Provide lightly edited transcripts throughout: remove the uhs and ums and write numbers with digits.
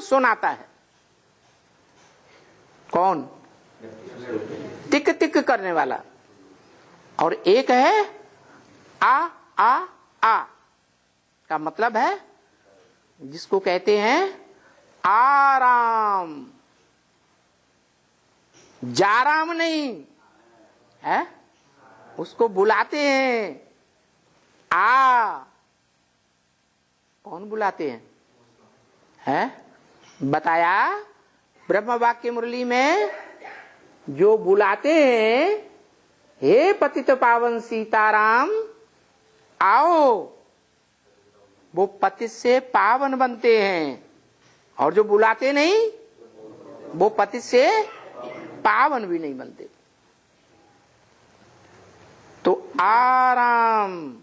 सुनाता है। कौन? तिक तिक करने वाला। और एक है आ आ आ का मतलब है जिसको कहते हैं आराम, जाराम नहीं है, उसको बुलाते हैं आ। कौन बुलाते हैं? है बताया ब्रह्म वाक्य मुरली में, जो बुलाते हैं हे पतित पावन सीताराम आओ, वो पतित से पावन बनते हैं। और जो बुलाते नहीं वो पतित से पावन भी नहीं बनते। तो आराम,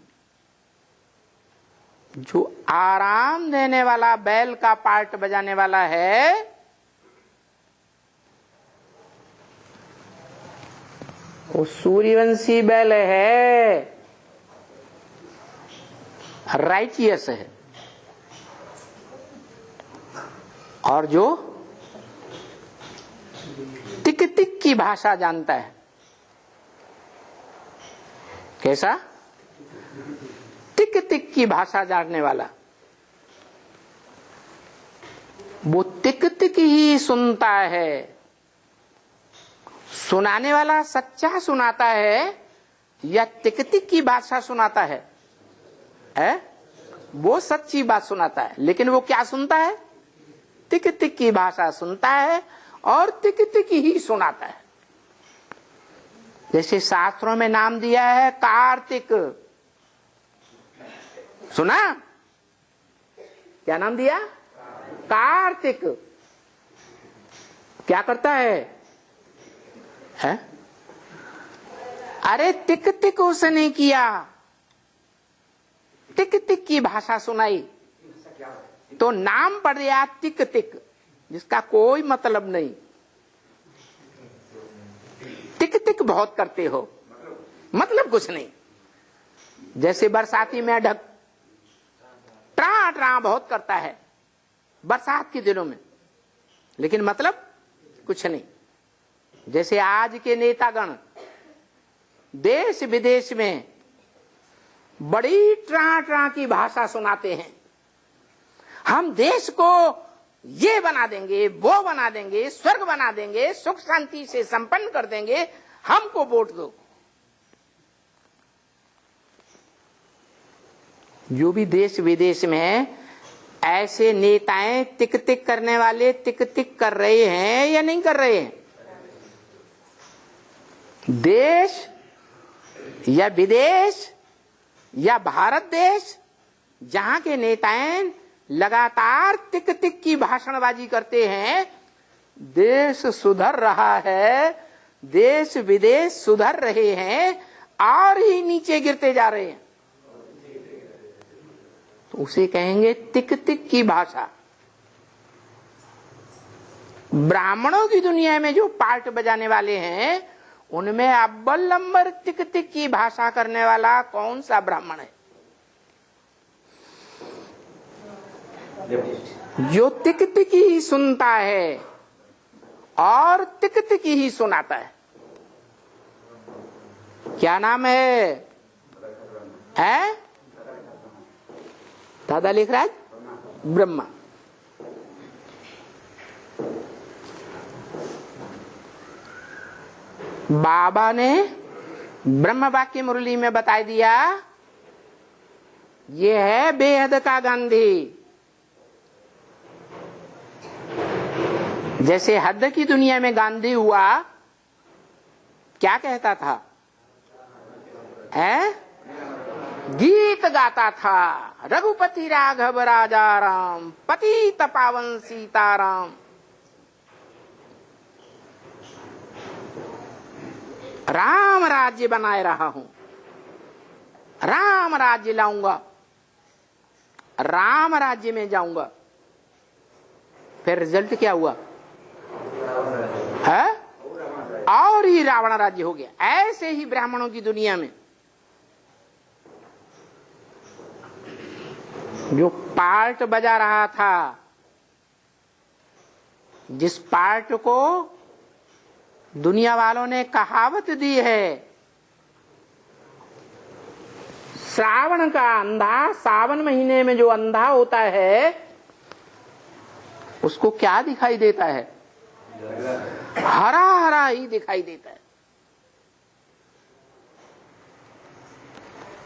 जो आराम देने वाला बैल का पार्ट बजाने वाला है, वो सूर्यवंशी बैल है, राइटियस है। और जो तिक तिक की भाषा जानता है, कैसा? तिक तिक की भाषा जानने वाला, वो तिक तिक ही सुनता है। सुनाने वाला सच्चा सुनाता है या तिक तिक की भाषा सुनाता है? वो सच्ची बात सुनाता है, लेकिन वो क्या सुनता है? तिक तिक की भाषा सुनता है और तिक तिक ही सुनाता है। जैसे शास्त्रों में नाम दिया है कार्तिक, सुना? क्या नाम दिया? कार्तिक। क्या करता है? अरे तिक तिक उसने किया, तिक तिक की भाषा सुनाई, तो नाम पड़ गया तिक तिक, जिसका कोई मतलब नहीं। तिक तिक बहुत करते हो, मतलब कुछ नहीं। जैसे बरसाती मेढक ट्रा ट्रा बहुत करता है बरसात के दिनों में, लेकिन मतलब कुछ नहीं। जैसे आज के नेतागण देश विदेश में बड़ी ट्रा ट्रा की भाषा सुनाते हैं, हम देश को ये बना देंगे, वो बना देंगे, स्वर्ग बना देंगे, सुख शांति से संपन्न कर देंगे, हमको वोट दो। जो भी देश विदेश में ऐसे नेताएं तिक तिक करने वाले तिक तिक कर रहे हैं या नहीं कर रहे हैं? देश या विदेश या भारत देश, जहां के नेताएं लगातार तिक तिक की भाषणबाजी करते हैं, देश सुधर रहा है, देश विदेश सुधर रहे हैं और ही नीचे गिरते जा रहे हैं, तो उसे कहेंगे तिक तिक की भाषा। ब्राह्मणों की दुनिया में जो पार्ट बजाने वाले हैं, उनमें अव्वल नंबर तिक तिक की भाषा करने वाला कौन सा ब्राह्मण है? जो तिक तिक ही सुनता है और तिक तिक ही सुनाता है। क्या नाम है? दादा लिख रहा है ब्रह्मा। बाबा ने ब्रह्म वाक्य मुरली में बता दिया, ये है बेहद का गांधी। जैसे हद की दुनिया में गांधी हुआ, क्या कहता था? गीत गाता था, रघुपति राघव राजा राम, पतित पावन सीताराम। राम राज्य बनाए रहा हूं, राम राज्य लाऊंगा, राम राज्य में जाऊंगा। फिर रिजल्ट क्या हुआ? है और ही रावण राज्य हो गया। ऐसे ही ब्राह्मणों की दुनिया में जो पार्ट बजा रहा था, जिस पार्ट को दुनिया वालों ने कहावत दी है, श्रावण का अंधा, सावन महीने में जो अंधा होता है उसको क्या दिखाई देता है? हरा हरा ही दिखाई देता है।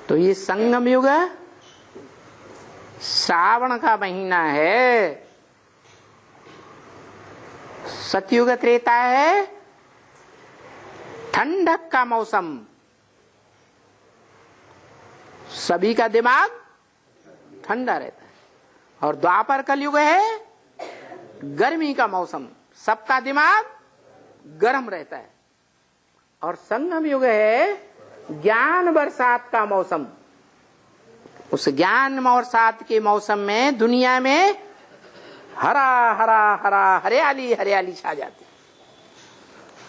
तो ये संगम युग श्रावण का महीना है, सतयुग त्रेता है ठंडक का मौसम, सभी का दिमाग ठंडा रहता है। और द्वापर कलयुग है गर्मी का मौसम, सबका दिमाग गर्म रहता है। और संगम युग है ज्ञान बरसात का मौसम, उस ज्ञान बरसात के मौसम में दुनिया में हरा हरा हरा हरियाली हरियाली छा जाती है।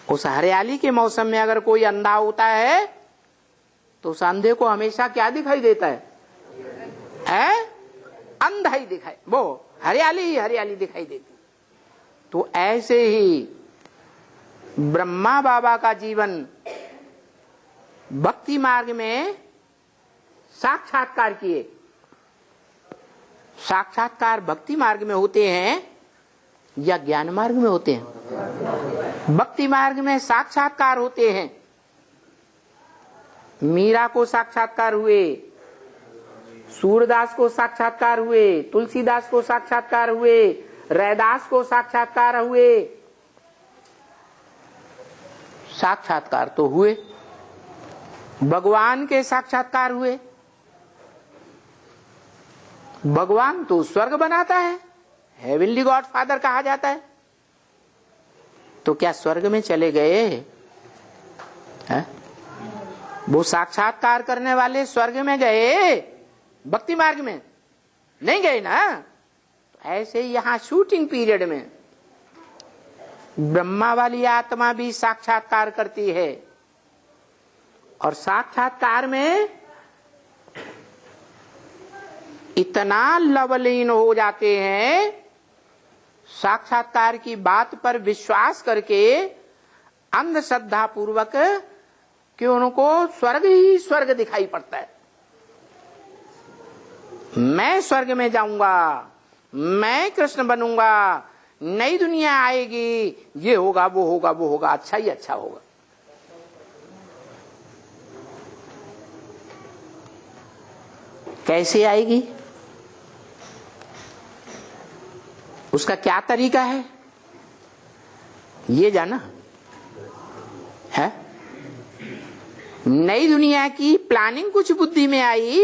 उस हरियाली के मौसम में अगर कोई अंधा होता है तो उस अंधे को हमेशा क्या दिखाई देता है? अंधा ही दिखाई, वो हरियाली ही हरियाली दिखाई देती। तो ऐसे ही ब्रह्मा बाबा का जीवन भक्ति मार्ग में साक्षात्कार किए। साक्षात्कार भक्ति मार्ग में होते हैं या ज्ञान मार्ग में होते हैं? भक्ति मार्ग में साक्षात्कार होते हैं। मीरा को साक्षात्कार हुए, सूरदास को साक्षात्कार हुए, तुलसीदास को साक्षात्कार हुए, रैदास को साक्षात्कार हुए। साक्षात्कार तो हुए, भगवान के साक्षात्कार हुए। भगवान तो स्वर्ग बनाता है, हेवनली गॉड फादर कहा जाता है। तो क्या स्वर्ग में चले गए है? वो साक्षात्कार करने वाले स्वर्ग में गए? भक्ति मार्ग में नहीं गए ना। तो ऐसे ही यहां शूटिंग पीरियड में ब्रह्मा वाली आत्मा भी साक्षात्कार करती है। और साक्षात्कार में इतना लवलीन हो जाते हैं, साक्षात्कार की बात पर विश्वास करके अंधश्रद्धा पूर्वक, कि उनको स्वर्ग ही स्वर्ग दिखाई पड़ता है। मैं स्वर्ग में जाऊंगा, मैं कृष्ण बनूंगा, नई दुनिया आएगी, ये होगा वो होगा वो होगा, अच्छा ही अच्छा होगा। कैसे आएगी? उसका क्या तरीका है ये जाना है? नई दुनिया की प्लानिंग कुछ बुद्धि में आई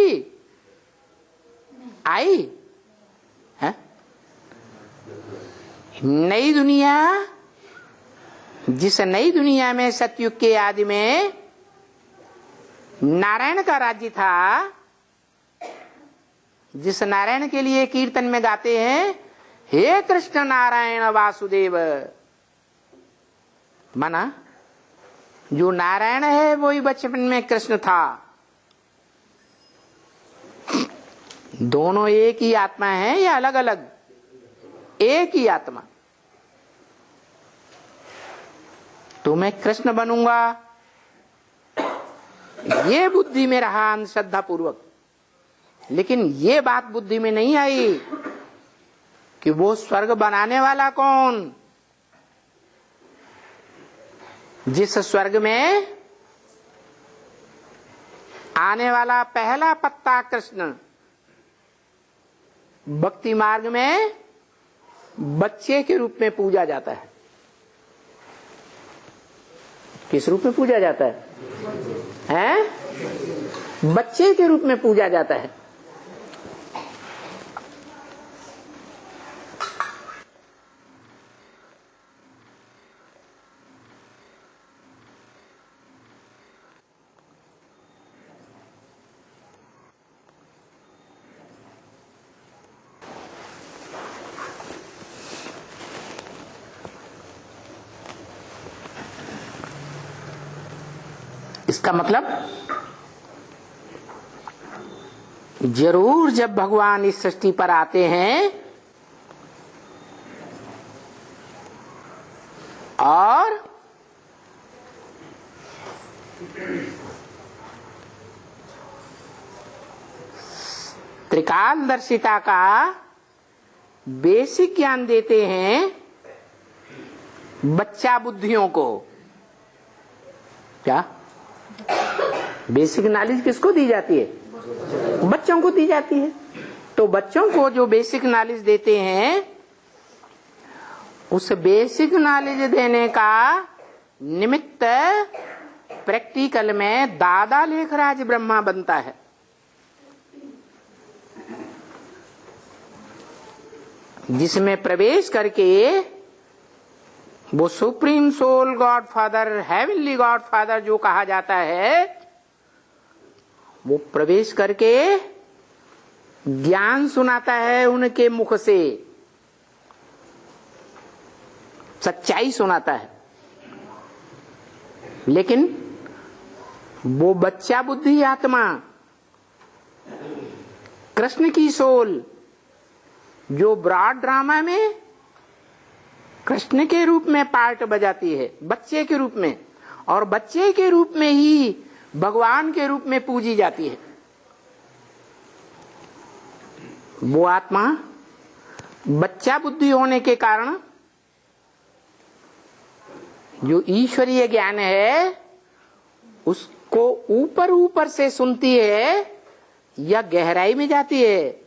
है? नई दुनिया, जिस नई दुनिया में सतयुग के आदि में नारायण का राज्य था, जिस नारायण के लिए कीर्तन में गाते हैं, हे कृष्ण नारायण वासुदेव, माना जो नारायण है वही बचपन में कृष्ण था। दोनों एक ही आत्मा है या अलग अलग? एक ही आत्मा। तो मैं कृष्ण बनूंगा, ये बुद्धि में रहा अंधश्रद्धा पूर्वक। लेकिन ये बात बुद्धि में नहीं आई कि वो स्वर्ग बनाने वाला कौन? जिस स्वर्ग में आने वाला पहला पत्ता कृष्ण, भक्ति मार्ग में बच्चे के रूप में पूजा जाता है। किस रूप में पूजा जाता है? बच्चे के रूप में पूजा जाता है। इसका मतलब जरूर जब भगवान इस सृष्टि पर आते हैं त्रिकालदर्शिता का बेसिक ज्ञान देते हैं बच्चा बुद्धियों को। क्या बेसिक नॉलेज किसको दी जाती है? बच्चों को दी जाती है। तो बच्चों को जो बेसिक नॉलेज देते हैं, उस बेसिक नॉलेज देने का निमित्त प्रैक्टिकल में दादा लेखराज ब्रह्मा बनता है। जिसमें प्रवेश करके वो supreme soul God father, heavenly God father जो कहा जाता है, वो प्रवेश करके ज्ञान सुनाता है उनके मुख से, सच्चाई सुनाता है। लेकिन वो बच्चा बुद्धि आत्मा, कृष्ण की सोल, जो ब्रॉड ड्रामा में कृष्ण के रूप में पार्ट बजाती है, बच्चे के रूप में, और बच्चे के रूप में ही भगवान के रूप में पूजी जाती है, वो आत्मा बच्चा बुद्धि होने के कारण जो ईश्वरीय ज्ञान है उसको ऊपर ऊपर से सुनती है या गहराई में जाती है?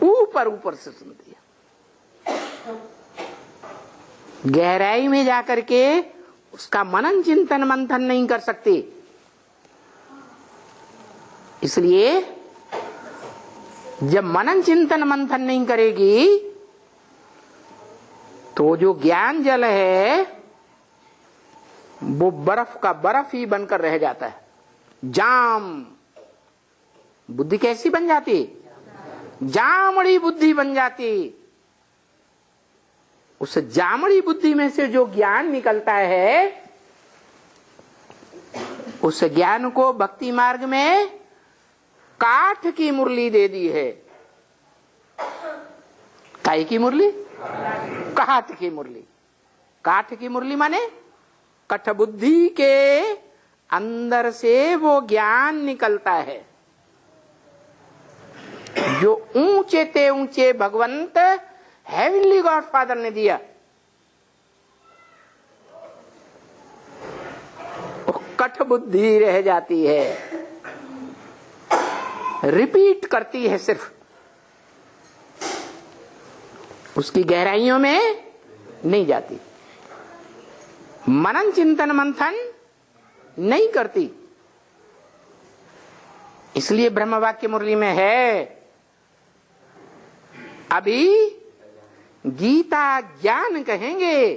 ऊपर ऊपर से सुनती है। गहराई में जाकर के उसका मनन चिंतन मंथन नहीं कर सकती। इसलिए जब मनन चिंतन मंथन नहीं करेगी तो जो ज्ञान जल है वो बर्फ का बर्फ ही बनकर रह जाता है। जाम बुद्धि कैसी बन जाती? जामड़ी बुद्धि बन जाती। उस जामड़ी बुद्धि में से जो ज्ञान निकलता है, उस ज्ञान को भक्ति मार्ग में काठ की मुरली दे दी है। काई की मुरली? काठ की मुरली। काठ की मुरली माने कठ बुद्धि के अंदर से वो ज्ञान निकलता है जो ऊंचे ते ऊंचे भगवंत हेवनली गॉड फादर ने दिया। वो कठ बुद्धि रह जाती है, रिपीट करती है, सिर्फ उसकी गहराइयों में नहीं जाती, मनन चिंतन मंथन नहीं करती। इसलिए ब्रह्म वाक्य मुरली में है, अभी गीता ज्ञान कहेंगे,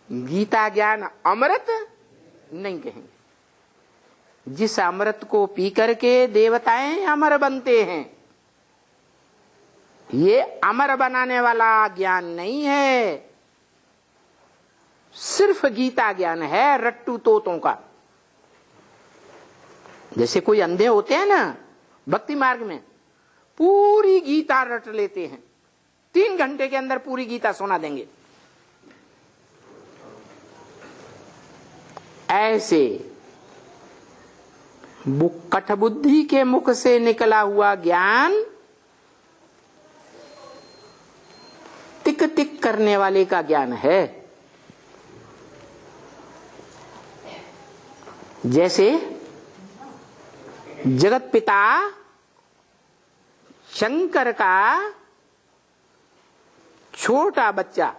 गीता ज्ञान अमृत नहीं कहेंगे। जिस अमृत को पी करके देवताएं अमर बनते हैं, ये अमर बनाने वाला ज्ञान नहीं है, सिर्फ गीता ज्ञान है रट्टू तोतों का। जैसे कोई अंधे होते हैं ना भक्ति मार्ग में, पूरी गीता रट लेते हैं, 3 घंटे के अंदर पूरी गीता सुना देंगे। ऐसे कठ बुद्धि के मुख से निकला हुआ ज्ञान टिक टिक करने वाले का ज्ञान है। जैसे जगत पिता शंकर का छोटा बच्चा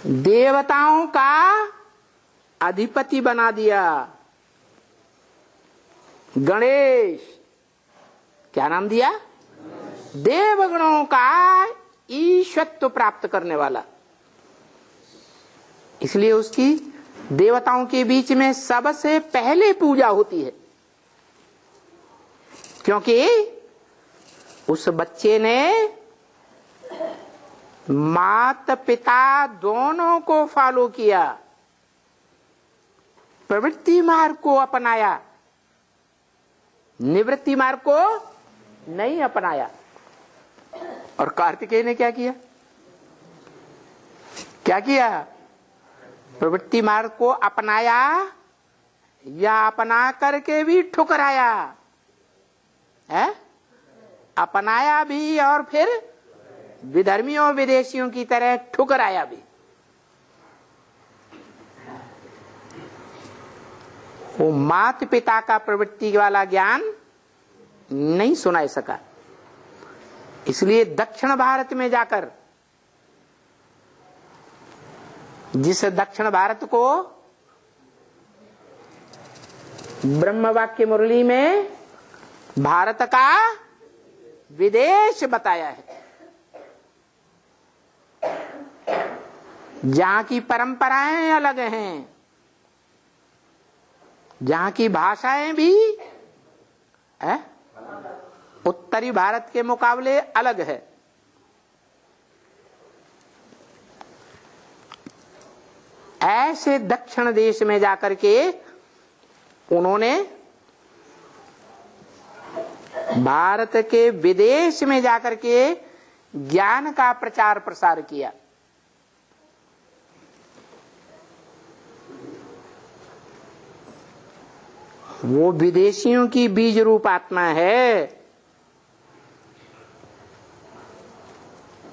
देवताओं का अधिपति बना दिया। गणेश, क्या नाम दिया? देवगणों का ईश्वरत्व प्राप्त करने वाला। इसलिए उसकी देवताओं के बीच में सबसे पहले पूजा होती है, क्योंकि उस बच्चे ने माता पिता दोनों को फॉलो किया, प्रवृत्ति मार्ग को अपनाया, निवृत्ति मार्ग को नहीं अपनाया। और कार्तिकेय ने क्या किया? क्या किया? प्रवृत्ति मार्ग को अपनाया या अपना करके भी ठुकराया है? अपनाया भी और फिर विधर्मियों विदेशियों की तरह ठुकराया भी। वो माता पिता का प्रवृत्ति वाला ज्ञान नहीं सुना सका, इसलिए दक्षिण भारत में जाकर, जिस दक्षिण भारत को ब्रह्म वाक्य मुरली में भारत का विदेश बताया है, जहां की परंपराएं अलग हैं, जहां की भाषाएं भी उत्तरी भारत के मुकाबले अलग है। ऐसे दक्षिण देश में जाकर के उन्होंने भारत के विदेश में जाकर के ज्ञान का प्रचार प्रसार किया। वो विदेशियों की बीज रूप आत्मा है।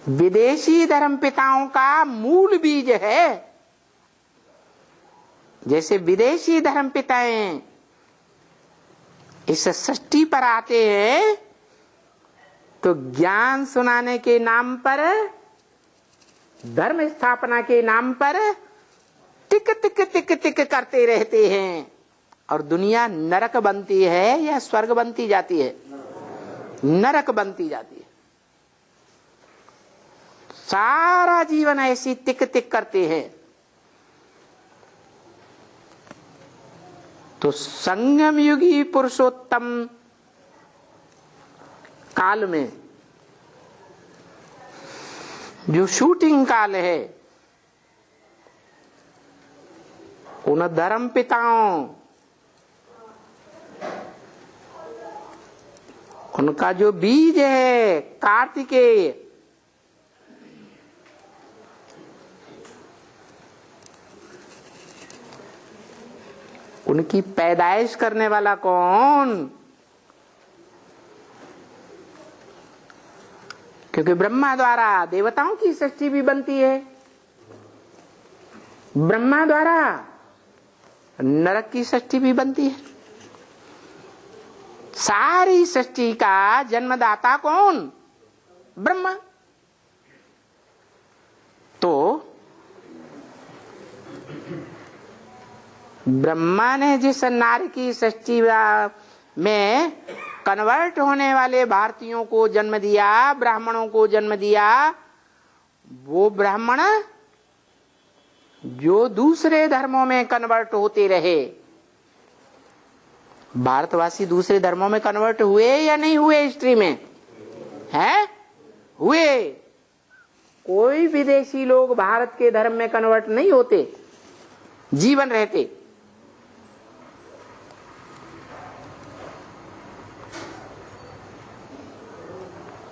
विदेशी धर्म पिताओं का मूल बीज है। जैसे विदेशी धर्म पिताएं इस सृष्टि पर आते हैं तो ज्ञान सुनाने के नाम पर, धर्म स्थापना के नाम पर टिक टिक टिक टिक करते रहते हैं और दुनिया नरक बनती है या स्वर्ग बनती जाती है? नरक बनती जाती है। सारा जीवन ऐसी टिक टिक करते हैं। तो संगम युगी पुरुषोत्तम काल में जो शूटिंग काल है, उन धर्म पिताओं, उनका जो बीज है कार्तिकेय, उनकी पैदाइश करने वाला कौन? क्योंकि ब्रह्मा द्वारा देवताओं की सृष्टि भी बनती है, ब्रह्मा द्वारा नरक की सृष्टि भी बनती है। सारी सृष्टि का जन्मदाता कौन? ब्रह्मा। तो ब्रह्मा ने जिस नारी की सृष्टि में कन्वर्ट होने वाले भारतीयों को जन्म दिया, ब्राह्मणों को जन्म दिया, वो ब्राह्मण जो दूसरे धर्मों में कन्वर्ट होते रहे, भारतवासी दूसरे धर्मों में कन्वर्ट हुए या नहीं हुए? हिस्ट्री में है हुए। कोई विदेशी लोग भारत के धर्म में कन्वर्ट नहीं होते, जीवन रहते।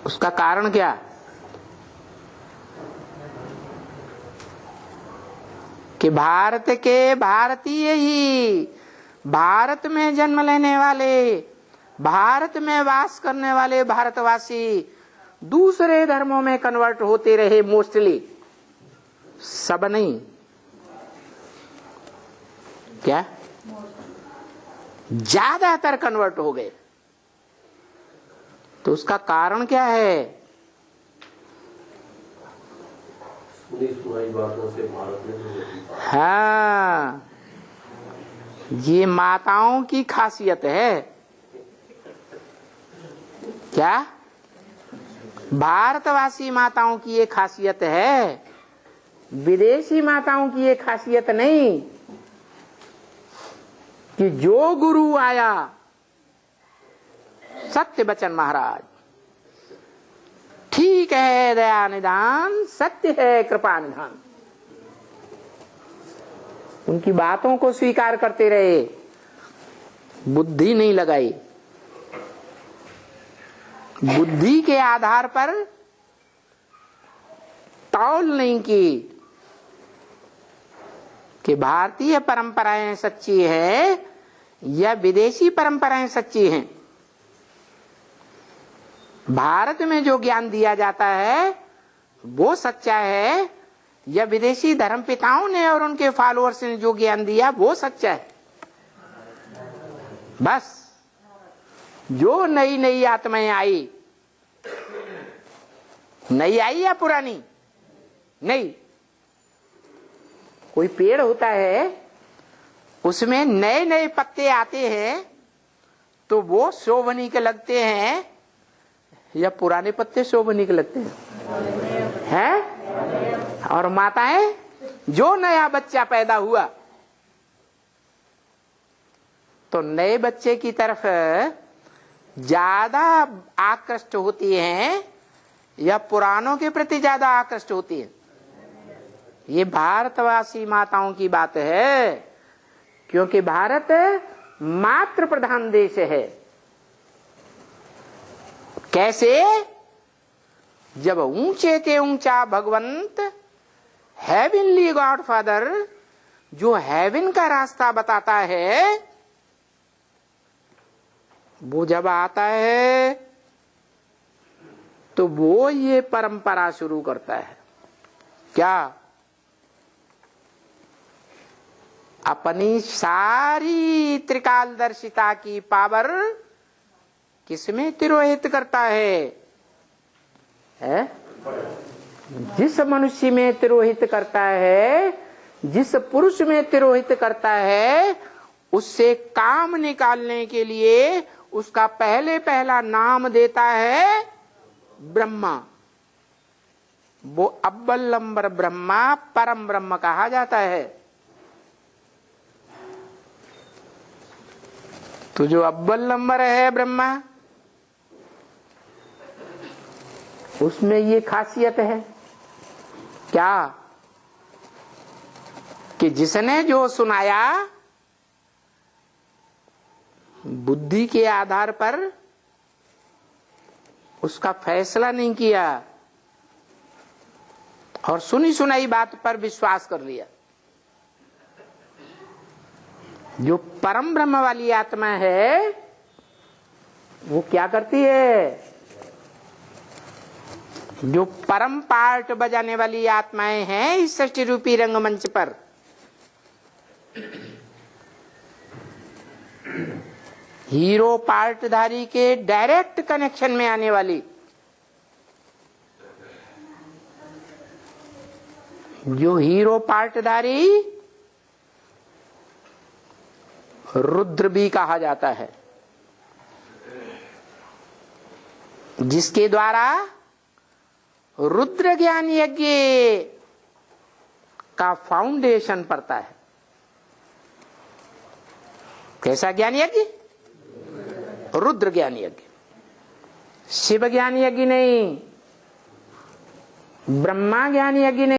उसका कारण क्या? कि भारत के भारतीय ही, भारत में जन्म लेने वाले, भारत में वास करने वाले भारतवासी दूसरे धर्मों में कन्वर्ट होते रहे। मोस्टली, सब नहीं, क्या ज्यादातर कन्वर्ट हो गए। तो उसका कारण क्या है? हाँ, ये माताओं की खासियत है। क्या? भारतवासी माताओं की ये खासियत है, विदेशी माताओं की ये खासियत नहीं। कि जो गुरु आया, सत्य बचन महाराज, ठीक है दया निदान, सत्य है कृपा निधान, उनकी बातों को स्वीकार करते रहे, बुद्धि नहीं लगाई। बुद्धि के आधार पर तौल नहीं की कि भारतीय परंपराएं सच्ची है या विदेशी परंपराएं सच्ची हैं। भारत में जो ज्ञान दिया जाता है वो सच्चा है या विदेशी धर्मपिताओं ने और उनके फॉलोअर्स ने जो ज्ञान दिया वो सच्चा है। बस जो नई नई आत्माएं आई, नई आई या पुरानी? नहीं। कोई पेड़ होता है उसमें नए नए पत्ते आते हैं तो वो शोभनी के लगते हैं या पुराने पत्ते शोभनी के लगते हैं? और माताएं, जो नया बच्चा पैदा हुआ तो नए बच्चे की तरफ ज्यादा आकृष्ट होती हैं या पुरानों के प्रति ज्यादा आकृष्ट होती है? ये भारतवासी माताओं की बात है, क्योंकि भारत मातृ प्रधान देश है। कैसे? जब ऊंचे ते ऊंचा भगवंत, हेवनली गॉड फादर, जो हेवन का रास्ता बताता है, वो जब आता है तो वो ये परंपरा शुरू करता है। क्या? अपनी सारी त्रिकालदर्शिता की पावर किसमें तिरोहित करता है? जिस मनुष्य में तिरोहित करता है, जिस पुरुष में तिरोहित करता है, उससे काम निकालने के लिए उसका पहला नाम देता है ब्रह्मा। वो अव्वल नंबर ब्रह्मा, परम ब्रह्म कहा जाता है। तो जो अव्वल नंबर है ब्रह्मा, उसमें ये खासियत है क्या कि जिसने जो सुनाया बुद्धि के आधार पर उसका फैसला नहीं किया और सुनी सुनाई बात पर विश्वास कर लिया। जो परम ब्रह्म वाली आत्मा है वो क्या करती है? जो परम पार्ट बजाने वाली आत्माएं हैं इस सृष्टि रूपी रंगमंच पर, हीरो पार्टधारी के डायरेक्ट कनेक्शन में आने वाली, जो हीरो पार्टधारी रुद्र भी कहा जाता है, जिसके द्वारा रुद्र ज्ञान यज्ञ का फाउंडेशन पड़ता है। कैसा ज्ञान यज्ञ? रुद्र ज्ञान यज्ञ। शिव ज्ञान यज्ञ नहीं, ब्रह्मा ज्ञान यज्ञ नहीं।